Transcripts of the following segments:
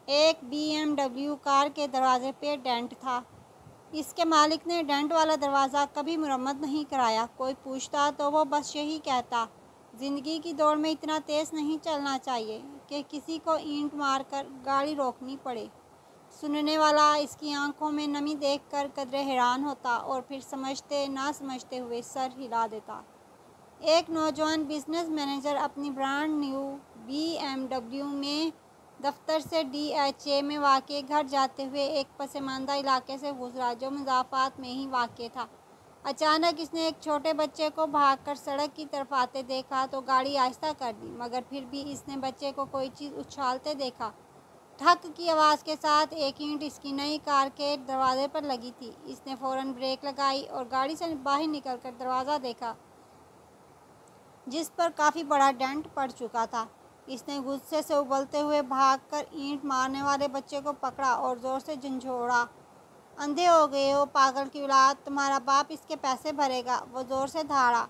ایک BMW کار کے دروازے پہ ڈینٹ تھا۔ اس کے مالک نے ڈینٹ والا دروازہ کبھی مرمت نہیں کرایا۔ کوئی پوچھتا تو وہ بس یہی کہتا، زندگی کی دوڑ میں اتنا تیز نہیں چلنا چاہیے کہ کسی کو اینٹ مار کر گاڑی روکنی پڑے۔ سننے والا اس کی آنکھوں میں نمی دیکھ کر قدرے حیران ہوتا اور پھر سمجھتے نہ سمجھتے ہوئے سر ہلا دیتا۔ ایک نوجوان بزنس مینیجر اپنی برانڈ نیو BMW میں دفتر سے DHA میں واقع گھر جاتے ہوئے ایک پسماندہ علاقے سے گزرا جو مضافات میں ہی واقع تھا۔ اچانک اس نے ایک چھوٹے بچے کو بھاگ کر سڑک کی طرف آتے دیکھا تو گاڑی آہستہ کر دی، مگر پھر بھی اس نے بچے کو کوئی چیز اچھالتے دیکھا۔ ٹھک کی آواز کے ساتھ ایک اینٹ اس کی نئی کار کے دروازے پر لگی تھی۔ اس نے فوراً بریک لگائی اور گاڑی سے باہر نکل کر دروازہ دیکھا جس پر کافی بڑا ڈینٹ پڑ چکا تھا۔ اس نے غصے سے ابلتے ہوئے بھاگ کر اینٹ مارنے والے بچے کو پکڑا اور زور سے جھنجھوڑا۔ اندھے ہو گئے ہو پاگل کی اولاد، تمہارا باپ اس کے پیسے بھرے گا، وہ زور سے دھاڑا۔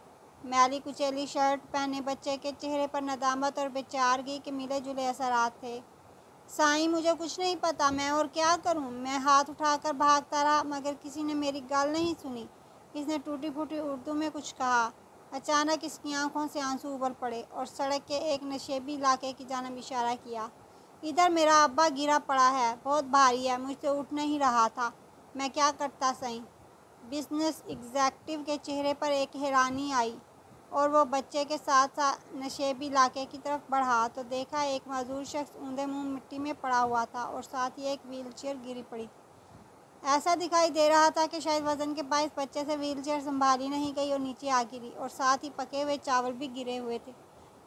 میلی کچیلی شرٹ پہنے بچے کے چہرے پر ندامت اور بے چارگی کے ملے جلے اثرات تھے۔ سائیں مجھے کچھ نہیں پتا، میں اور کیا کروں؟ میں ہاتھ اٹھا کر بھاگتا رہا مگر کسی نے میری گال نہیں سنی۔ اس نے ٹوٹی پھوٹی اردو میں کچھ کہا۔ اچانک اس کی آنکھوں سے آنسو ابل پڑے اور سڑک کے ایک نشیبی علاقے کی جانب اشارہ کیا۔ ادھر میرا ابا گرا پڑا ہے، بہت بھاری ہے، مجھ سے اٹھ نہیں رہا تھا، میں کیا کرتا سائیں؟ بزنس ایگزیکٹو کے چہرے پر ایک حیرانی آئی اور وہ بچے کے ساتھ ساتھ نشیبی علاقے کی طرف بڑھا تو دیکھا ایک معذور شخص اوندے منہ مٹی میں پڑا ہوا تھا اور ساتھ ہی ایک وہیل چیئر گری پڑی تھی۔ ایسا دکھائی دے رہا تھا کہ شاید وزن کے باعث بچے سے وہیل چیئر سنبھالی نہیں گئی اور نیچے آ گری، اور ساتھ ہی پکے ہوئے چاول بھی گرے ہوئے تھے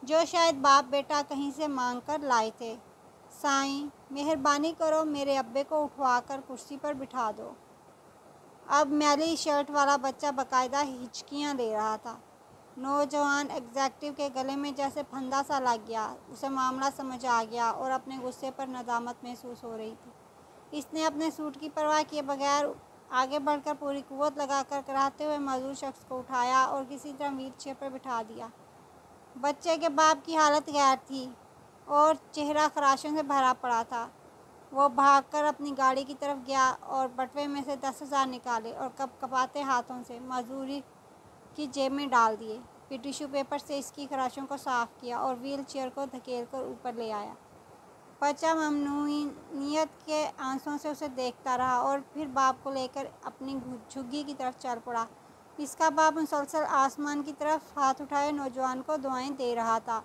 جو شاید باپ بیٹا کہیں سے مانگ کر لائے تھے۔ سائیں مہربانی کرو میرے ابے کو اٹھوا کر کرسی پر بٹھا دو۔ اب میلی شرٹ والا بچہ باقاعدہ ہچکیاں لے رہا تھا۔ نوجوان ایگزیکٹو کے گلے میں جیسے پھندا سا لگ گیا۔ اسے معاملہ سمجھ آ گیا اور اپنے غصے پر ندامت محسوس ہو رہی تھی۔ اس نے اپنے سوٹ کی پرواہ کیے بغیر آگے بڑھ کر پوری قوت لگا کر کراہتے ہوئے معذور شخص کو اٹھایا اور کسی طرح وہیل چیئر پر بٹھا دیا۔ بچے کے باپ کی حالت غیر تھی اور چہرہ خراشوں سے بھرا پڑا تھا۔ وہ بھاگ کر اپنی گاڑی کی طرف گیا اور بٹوے میں سے 10,000 نکالے اور کپ کپاتے ہاتھوں سے معذور کی جیب میں ڈال دیے۔ پھر ٹیشو پیپر سے اس کی خراشوں کو صاف کیا اور وہیل چیئر کو دھکیل کر اوپر لے آیا۔ بچہ ممنونیت کے آنسوؤں سے اسے دیکھتا رہا اور پھر باپ کو لے کر اپنی جھگی کی طرف چل پڑا۔ اس کا باپ مسلسل آسمان کی طرف ہاتھ اٹھائے نوجوان کو دعائیں دے رہا تھا۔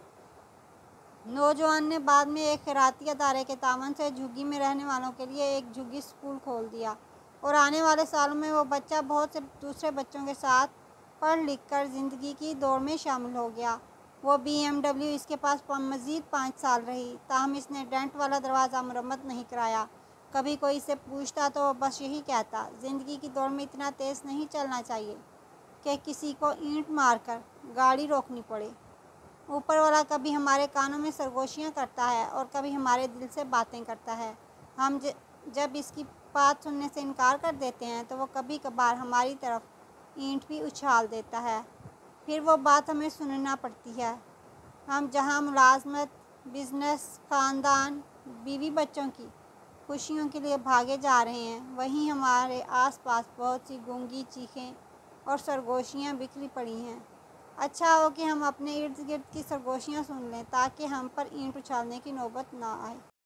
نوجوان نے بعد میں ایک خیراتی ادارے کے تعاون سے جھگی میں رہنے والوں کے لیے ایک جھگی اسکول کھول دیا اور آنے والے سالوں میں وہ بچہ بہت سے دوسرے بچوں کے ساتھ پڑھ لکھ کر زندگی کی دوڑ میں شامل ہو گیا۔ وہ BMW اس کے پاس مزید 5 سال رہی، تاہم اس نے ڈینٹ والا دروازہ مرمت نہیں کرایا۔ کبھی کوئی اسے پوچھتا تو وہ بس یہی کہتا، زندگی کی دوڑ میں اتنا تیز نہیں چلنا چاہیے کہ کسی کو اینٹ مار کر گاڑی روکنی پڑے۔ اوپر والا کبھی ہمارے کانوں میں سرگوشیاں کرتا ہے اور کبھی ہمارے دل سے باتیں کرتا ہے۔ ہم جب اس کی بات سننے سے انکار کر دیتے ہیں تو وہ کبھی کبھار ہماری طرف اینٹ بھی اچھال دیتا ہے، پھر وہ بات ہمیں سننا پڑتی ہے۔ ہم جہاں ملازمت، بزنس، خاندان، بیوی بچوں کی خوشیوں کے لیے بھاگے جا رہے ہیں، وہیں ہمارے آس پاس بہت سی گونگی چیخیں اور سرگوشیاں بکھری پڑی ہیں۔ اچھا ہو کہ ہم اپنے ارد گرد کی سرگوشیاں سن لیں تاکہ ہم پر اینٹ اچھالنے کی نوبت نہ آئے۔